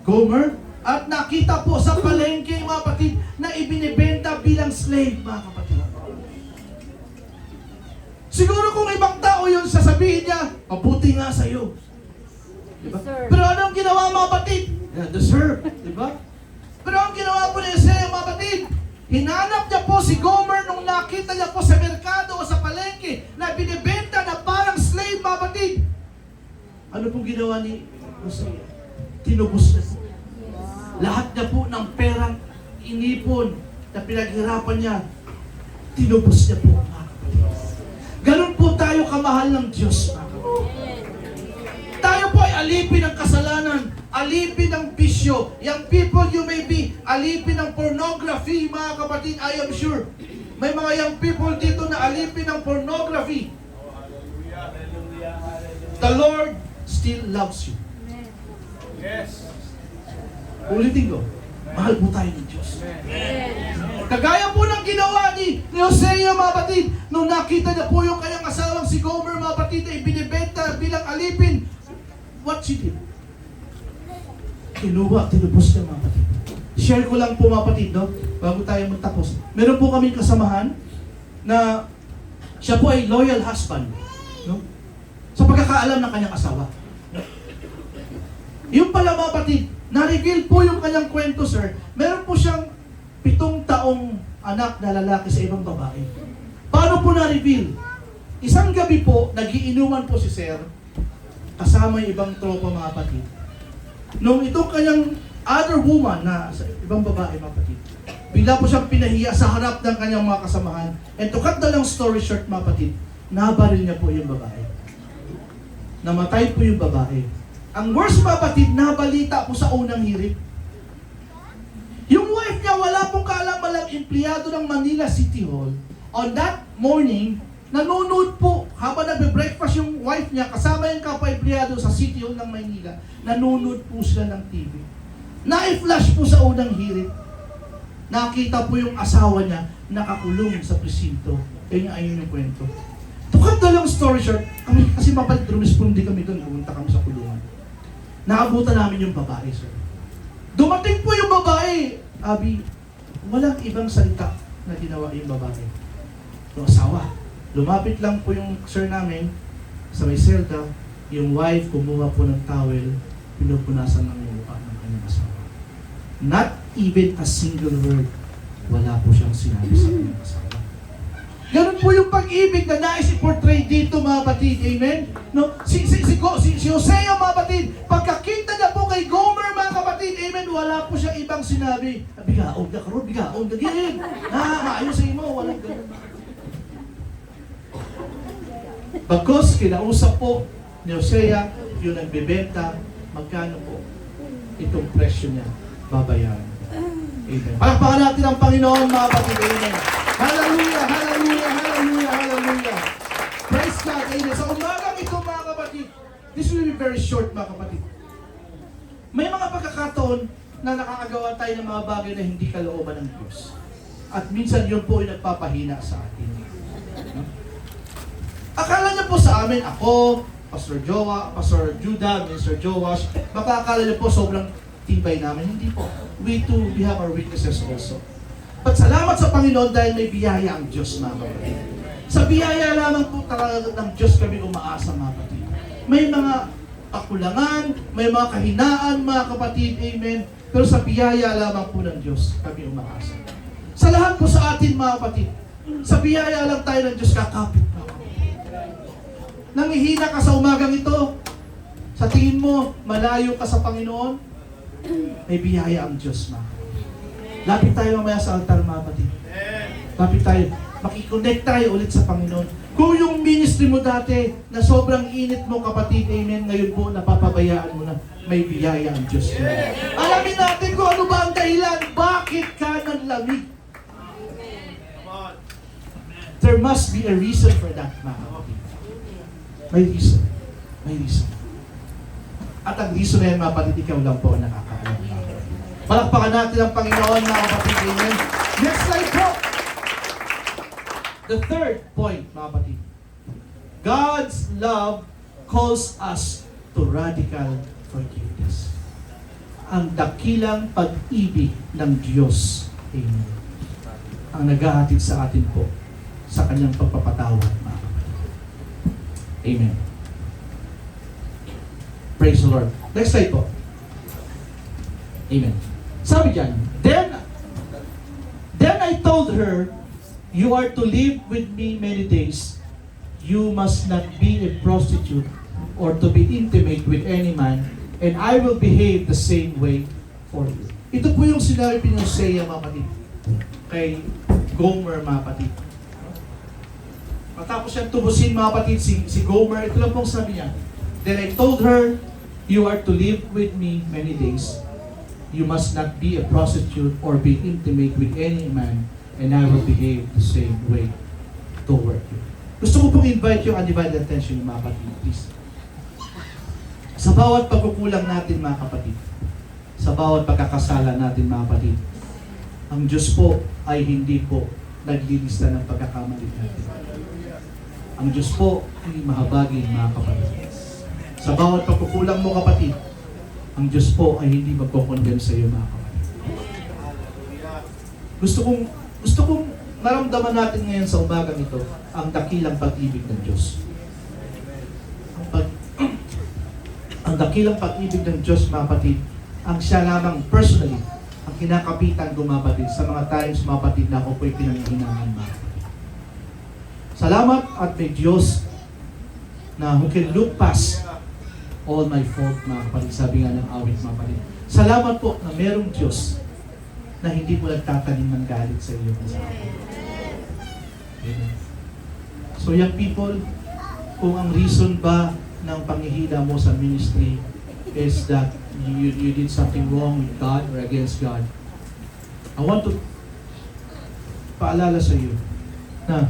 Gomer, at nakita po sa palengke mga kapatid na ibinibenta bilang slave mga kapatid. Siguro kung ibang tao yun, sasabihin niya, mabuti nga sa'yo. Diba? Pero anong ginawa mga kapatid? Deserve, diba? Pero ang ginawa po ni Hosea mga kapatid, hinanap niya po si Gomer nung nakita niya po sa merkado o sa palengke na binibenta na parang slave mga kapatid. Ano pong ginawa ni Hosea? Tinubos niya po. Lahat niya po ng perang inipon na pinaghirapan niya, tinubos niya po. Ganun po tayo kamahal ng Diyos. Tayo po ay alipin ng kasalanan, alipin ng bisyo. Young people, you may be alipin ng pornography, mga kapatid, I am sure. May mga young people dito na alipin ng pornography. The Lord still loves you. Yes. Ulitin ko, mahal po tayo ng Diyos. Kagaya po ng ginawa ni Hosea mga kapatid, nung nakita niya po yung kanyang asawang si Gomer mga kapatid ay binibenta bilang alipin, what she did? Tinubos niya mga kapatid. Share ko lang po mga kapatid, no? Bago tayo magtapos. Meron po kaming kasamahan na siya po ay loyal husband, no? Sa pagkakaalam ng kanyang asawa. Yung pala mga kapatid, na-reveal po yung kanyang kwento, sir. Meron po siyang 7 taong anak na lalaki sa ibang babae. Paano po na-reveal? Isang gabi po, nagiinuman po si sir, kasama yung ibang tropa mga kapatid. Nung itong kanyang other woman na sa ibang babae mga kapatid, bigla po siyang pinahiya sa harap ng kanyang mga kasamahan. And to cut the long story short mga kapatid, nabaril niya po yung babae. Namatay po yung babae. Ang worst mga kapatid, nabalita po sa unang hirit. Yung wife niya, wala pong kaalam-alang empleyado ng Manila City Hall. On that morning, Nanonood po, habang nagbe-breakfast yung wife niya, kasama yung kapwa-empleyado sa City Hall ng Maynila, nanonood po sila ng TV. Na-flash po sa unang hirit. Nakita po yung asawa niya, nakakulong sa presinto. Ayun yung kwento. To cut the long story short, kami kasi mapalit, rumispondi kami doon, pumunta kami sa kulungan. Naabutan namin yung babae, sir. Dumating po yung babae. Abi, walang ibang salita na ginawa yung babae. Yung asawa. Lumapit lang po yung sir namin sa may selda, yung wife kumuha po ng towel, pinupunasan ng mukha ng kanyang asawa. Not even a single word, wala po siyang sinabi sa kanyang asawa. Ganun po yung pag-ibig na nais i-portray dito, mga batid. Amen? No? Si Hosea, mga batid, pagkakita niya po kay Gomer, mga kapatid, amen, wala po siyang ibang sinabi. Bigaon ka karon, bigaon ka gilid. Maayos sa imo, walang ganun. Bagkus, kinausap po ni Hosea, yung nagbebenta, magkano po itong presyo niya, babayaran. Amen. Palakpakan natin ang Panginoon, mga kapatid. Amen. Hallelujah, hallelujah, hallelujah, hallelujah. Praise God. Amen. Sa umagang ito, mga kapatid, this will be very short, mga kapatid. May mga pagkakataon na nakakagawa tayo ng mga bagay na hindi kalooban ng Diyos. At minsan yun po ay nagpapahina sa atin. No? Akala niyo po sa amin, ako, Pastor Joa, Pastor Judah, Mr. Joash, baka akala niyo po sobrang tibay namin. Hindi po. We have our weaknesses also. But salamat sa Panginoon dahil may biyaya ang Diyos, mga kapatid. Sa biyaya lamang po talaga ng Diyos kami umaasa, mga kapatid. May mga kakulangan, may mga kahinaan, mga kapatid, amen. Pero sa biyaya lamang po ng Diyos kami umaasa. Sa lahat po sa atin, mga kapatid, sa biyaya lang tayo ng Diyos kakapit, mga kapatid. Nangihina ka sa umagang ito, sa tingin mo, malayo ka sa Panginoon, may biyaya ang Diyos, mga kapatid. Lapit tayo mamaya sa altar, mga kapatid. Lapit tayo. Makikonnect tayo ulit sa Panginoon. Kung yung ministry mo dati na sobrang init mo, kapatid, amen, ngayon po napapabayaan mo na may biyaya ang Diyos mo. Alamin natin kung ano ba ang dahilan. Bakit ka nanlamig? There must be a reason for that, mga kapatid. May reason. May reason. At ang reason na yan, mga kapatid, ikaw lang po ang nakakaalam. Palakpakan natin ang Panginoon, mga kapatid. Amen. Next slide po. The third point, mga kapatid. God's love calls us to radical forgiveness. Ang dakilang pag-ibig ng Diyos. Amen. Ang naghahatid sa atin po sa kanyang pagpapatawad, mga kapatid. Amen. Praise the Lord. Next slide po. Amen. Sabi diyan, Then I told her, you are to live with me many days. You must not be a prostitute or to be intimate with any man, and I will behave the same way for you. Ito po yung sinabi ni Hosea, mga kapatid, kay Gomer, mga kapatid. Matapos siyang tubusin, mga kapatid, si Gomer, ito lang pong sabi niya. Then I told her, you are to live with me many days. You must not be a prostitute or be intimate with any man, and I will behave the same way toward you. Gusto ko pong invite yung undivided attention, mga kapatid, please. Sa bawat pagkukulang natin, mga kapatid, sa bawat pagkakasala natin, mga kapatid, ang Diyos po ay hindi po naglilista ng pagkakamali natin. Ang Diyos po ay mahabagin, mga kapatid. Sa bawat pagkukulang mo, kapatid, ang Diyos po ay hindi magkukondem sa iyo, mga kapatid. Gusto kong maramdaman natin ngayon sa umagang ito ang dakilang pag-ibig ng Diyos. Ang dakilang pag-ibig ng Diyos, mga kapatid, ang siya lamang personally, ang kinakapitan ko, mga kapatid, sa mga times, mga kapatid, na ako po'y pinanghihinangan, mga kapatid. Salamat at may Diyos na who can look past all my fault, mga kapatid. Sabi nga ng awit, mga kapatid. Salamat po na merong Diyos na hindi po nagtatanim ng galit sa iyo. Amen. So young people, kung ang reason ba ng panghihina mo sa ministry is that you did something wrong with God or against God, I want to paalala sa iyo na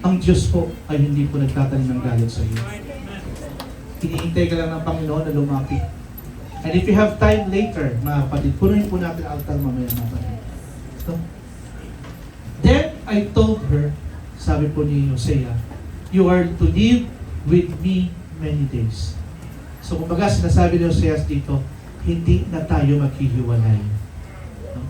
ang Diyos po ay hindi po nagtatanim ng galit sa iyo. Hinihintay ka lang ng Panginoon na lumapit. And if you have time later, mga kapatid, punuin po natin ang altar mamaya, mga kapatid. So, then I told her, sabi po ni Hosea, you are to live with me many days. So kumbaga sinasabi ni Hosea dito, hindi na tayo maghihiwalay. No?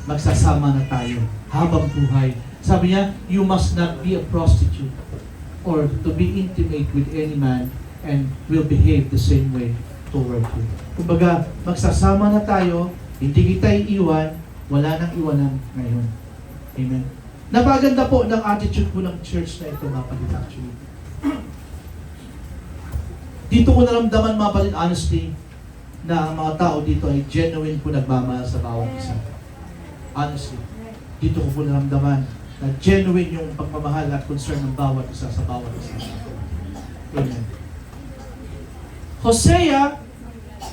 Magsasama na tayo habang buhay. Sabi niya, you must not be a prostitute or to be intimate with any man and will behave the same way toward you. Kumbaga, magsasama na tayo, hindi kita iiwan, wala nang iwanan ngayon. Amen. Napaganda po ng attitude po ng church na ito, mga kapatid, actually. Dito ko naramdaman, mga kapatid, honestly, na ang mga tao dito ay genuine po nagmamahal sa bawat isa. Honestly. Dito ko po naramdaman na genuine yung pagmamahal at concern ng bawat isa sa bawat isa. Amen. Hosea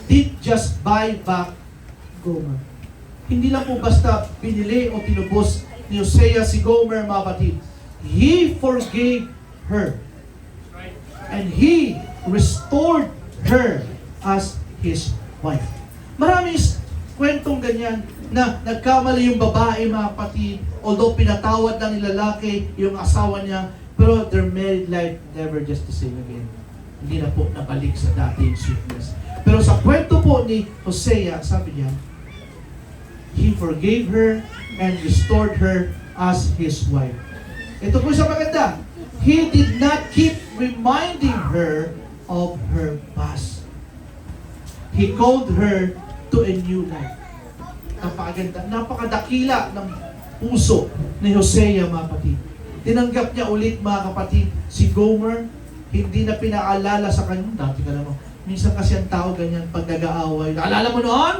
did just buy back Gomer. Hindi lang po basta binili o tinubos ni Hosea si Gomer, mga kapatid. He forgave her. And he restored her as his wife. Maraming kwentong ganyan na nagkamali yung babae, mga kapatid, although pinatawad na ni lalaki yung asawa niya, pero their married life never just the same again. Hindi na po nabalik sa dati yung sweetness. Pero sa kwento po ni Hosea, sabi niya, he forgave her and restored her as his wife. Ito po sa maganda. He did not keep reminding her of her past. He called her to a new life. Napakaganda, napakadakila ng puso ni Hosea, mga kapatid. Tinanggap niya ulit, mga kapatid, si Gomer. Hindi na pinaalala sa kanya. Dati ka naman. Minsan kasi ang tao ganyan pag nag-aaway. Naalala mo noon?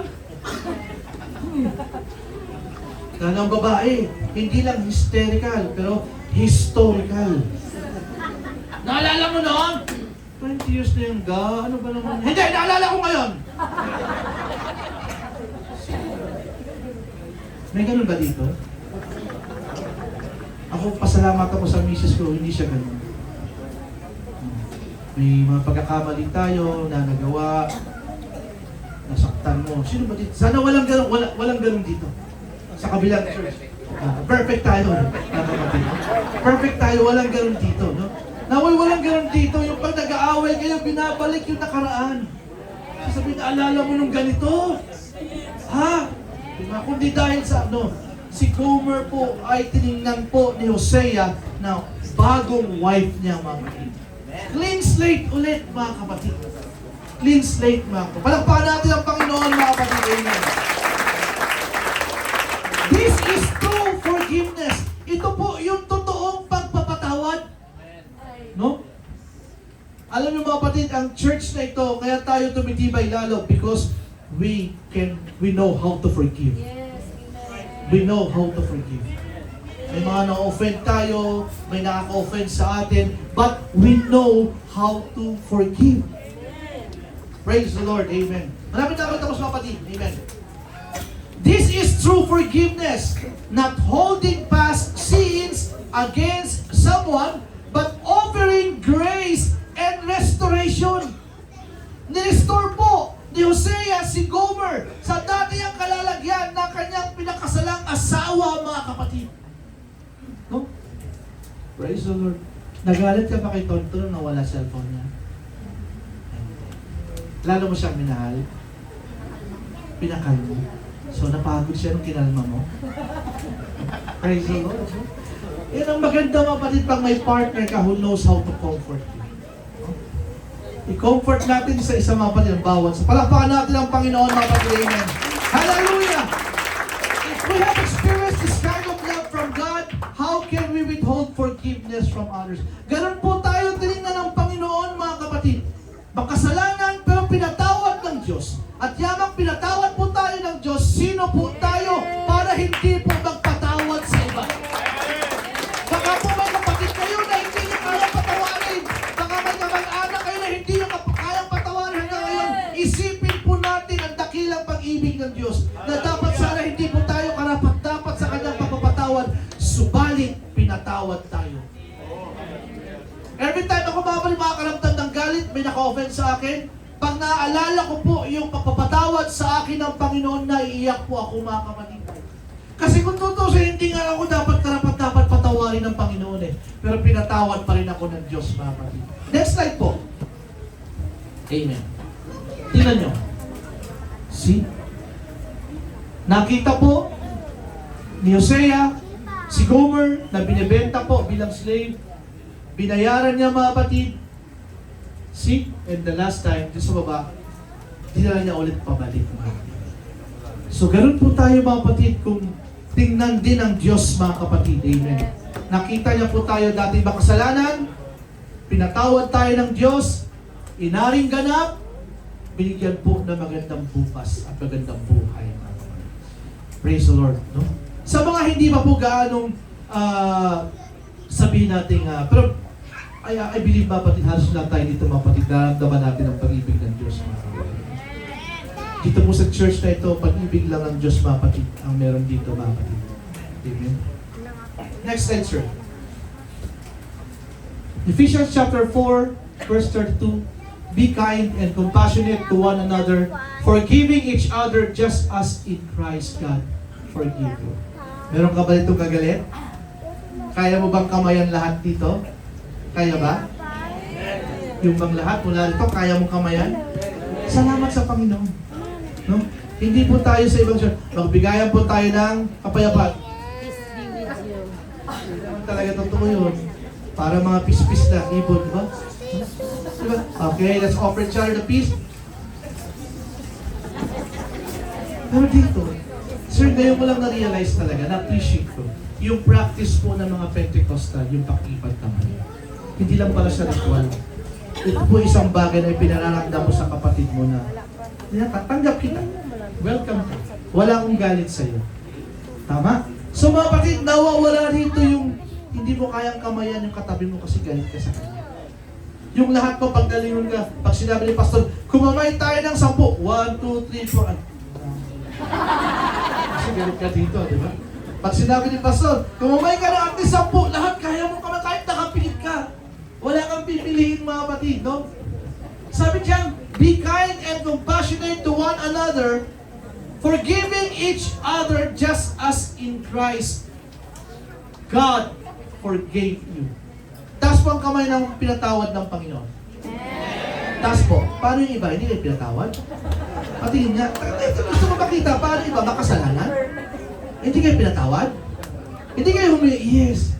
Dahil ang babae, hindi lang hysterical, pero historical. Naalala mo noon? 20 years na yung ano ba naman? Hindi, naalala ko ngayon! May ganun ba dito? Ako, pasalamat ako sa misis ko, hindi siya ganun. May mga pagkakamali tayo na nagawa, nasaktan mo. Sino ba dito? Sana walang ganun, walang ganun dito. Sa kabilang church. Perfect tayo. Perfect tayo, walang ganun dito. No? Naway walang ganun dito. Yung pag nag-aaway kayo, binabalik yung nakaraan. Sasabihin, alala mo nung ganito? Ha? Diba? Kundi dahil sa si Gomer po ay tiningnan po ni Hosea na bagong wife niya, mga kapatid. Clean slate ulit, mga kapatid. Clean slate, mga kapatid. Palakpakan natin ang Panginoon, mga kapatid. Amen. This is true forgiveness. Ito po yung totoong pagpapatawad. No? Alam niyo, mga kapatid, ang church na ito, kaya tayo tumitibay lalo because we know how to forgive. Yes, amen. We know how to forgive. May mga na-offend tayo, may nakaka-offend sa atin, but we know how to forgive. Praise the Lord. Amen. Marami na tapos, mga kapatid. Amen. This is true forgiveness, not holding past sins against someone, but offering grace and restoration. Ni-restore po ni Hosea si Gomer sa dati ang kalalagyan ng kanyang pinakasalang asawa, mga kapatid. No? Praise the Lord. Nagalit ka ba kay Tonto na wala cellphone niya? Lalo mo siyang minahal? Pinakalmo. So napagod siya nung kinalma mo? Praise the Lord. Yan ang maganda, mga kapatid, pag may partner ka who knows how to comfort you. I-comfort natin sa isang, mga kapatid, ang bawat. So, palakpakan natin ang Panginoon, mga kapatid. Amen. Hallelujah! If we have experienced this kind of love from God, how can we withhold forgiveness from others? Ganun po tayo tinignan ng Panginoon, mga kapatid. Makasalanan, pero pinatawad ng Diyos. At yamang pinatawad po tayo ng Diyos, sino po tayo para hindi po magpatawad sa iba? Baka po may kapatid kayo na hindi nyo kayang patawarin. Baka may kamag-anak kayo na hindi nyo kayang patawarin hanggang ngayon. Isipin po natin ang dakilang pag-ibig ng Diyos na dapat sana hindi po tayo karapat-dapat sa kanyang pagpapatawad. Subalit, pinatawad magpatawad tayo. Every time ako makakaramdam ng galit, may naka-offend sa akin, pag naaalala ko po yung pagpapatawad sa akin ng Panginoon, naiiyak po ako, mga kapatid. Kasi kung tutusin, hindi nga ako dapat patawarin ng Panginoon eh. Pero pinatawad pa rin ako ng Diyos, mga kapatid. Next slide po. Amen. Tingnan nyo. See? Nakita po ni Hosea, si Gomer, na binibenta po bilang slave. Binayaran niya, mga kapatid. See? And the last time, dito sa baba, dinala niya ulit pabalik, mga kapatid. So, ganun po tayo, mga kapatid, kung tingnan din ang Diyos, mga kapatid. Amen. Nakita niya po tayo dati ba kasalanan, pinatawad tayo ng Diyos, inaring ganap, binigyan po ng magandang bukas at magandang buhay, mga kapatid. Praise the Lord. No? Sa mga hindi pa po gaanong sabihin natin, pero I believe, mga kapatid, halos lang tayo dito, mga kapatid, naramdaman natin ang pag-ibig ng Diyos, mga kapatid. Dito po sa church na ito, pag-ibig lang ng Diyos, mga kapatid, ang meron dito, mga kapatid. Amen. Next slide, sir. Ephesians chapter 4, verse 32. Be kind and compassionate to one another, forgiving each other just as in Christ God forgive you. Meron ka ba itong kagalit? Kaya mo bang kamayan lahat dito? Kaya ba? Yung bang lahat mula dito, kaya mo kamayan? Salamat sa Panginoon. No? Hindi po tayo sa ibang church. Magbigayan po tayo ng kapayapaan. Peace be with you. Talaga totoo yun. Para mga pis-pis na ibon, di ba? Diba? Okay, let's offer each other the peace. Pero dito, sir, ngayon ko lang na-realize talaga, na-appreciate ko, yung practice po ng mga Pentecostal, yung pakipagtamay. Hindi lang pala siya ritual. Ito po isang bagay na ipinaramdam mo sa kapatid mo na tanggap kita. Welcome ka. Wala akong galit sa'yo. Tama? So mga kapatid, nawawala rito yung hindi mo kayang kamayan yung katabi mo kasi galit ka sa kanya. Yung lahat mo, pag nalingon ka, pag sinabi ni Pastor, kumamay tayo ng 10. 1, 2, 3, 4. Kasi galit ka dito, di ba? Pag sinabi ni Pastor, kumamay ka ng at least 10, lahat kaya mo kamay kahit nakapilit ka. Wala kang pipiliin, mga kapatid, no? Sabi diyan, be kind and compassionate to one another, forgiving each other just as in Christ God forgave you. Taas po ang kamay ng pinatawad ng Panginoon. Taas po. Paano yung iba? Hindi kayo pinatawad? Patingin nga. Gusto mo makita, paano iba? Makasalanan? Hindi kayo pinatawad? Hindi kayo Yes.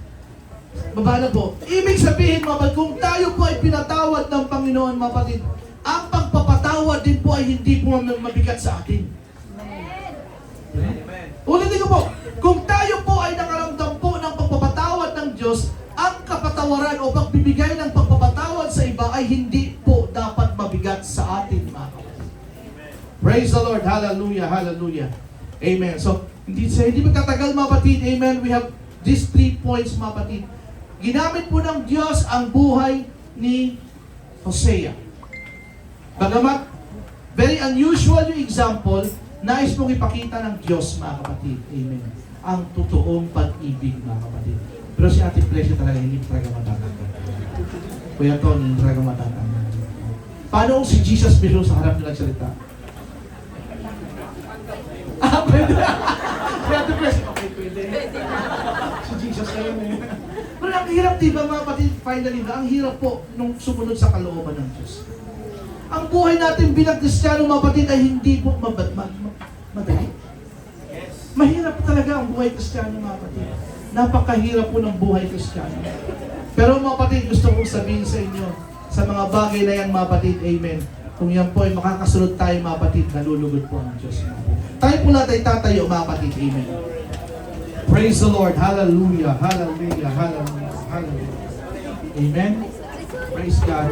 Baba na po. Ibig sabihin, mga kapatid, kung tayo po ay pinatawad ng Panginoon, mga kapatid, ang pagpapatawad din po ay hindi po mabigat sa atin. Ulitin ko po, kung tayo po ay nakaramdam po ng pagpapatawad ng Diyos, ang kapatawaran o pagbibigay ng pagpapatawad sa iba ay hindi po dapat mabigat sa atin, mga kapatid. Praise the Lord. Hallelujah. Hallelujah. Amen. So, hindi magtatagal, mga kapatid. Amen. We have these 3 points, mga kapatid. Ginamit po ng Diyos ang buhay ni Hosea. Bagamat very unusual yung example, nais mong ipakita ng Diyos, mga kapatid. Amen. Ang totoong pag-ibig, mga kapatid. Pero si Ate Plesio talaga hindi talaga matatanggal. Kuya Tony, hindi talaga matatanggal. Paano kung si Jesus mismo sa harap nila nagsalita? Pwede. Si Ate Plesio, okay, pwede. Si Jesus kayo eh. Pero ang hirap, diba, mga kapatid, finally na, ang hirap po nung sumunod sa kalooban ng Diyos. Ang buhay natin bilang Kristiyano, mga kapatid, ay hindi po madali. Mahirap talaga ang buhay Kristiyano, mga kapatid. Napakahirap po ng buhay Kristiyano. Pero mga kapatid, gusto kong sabihin sa inyo, sa mga bagay na yan, mga kapatid, amen. Kung yan po ay makakasunod tayo, mga kapatid, nalulugod po ang Diyos. Tayo po lahat ay tatayo, mga kapatid, amen. Praise the Lord. Hallelujah. Hallelujah. Hallelujah. Hallelujah. Amen. Praise God.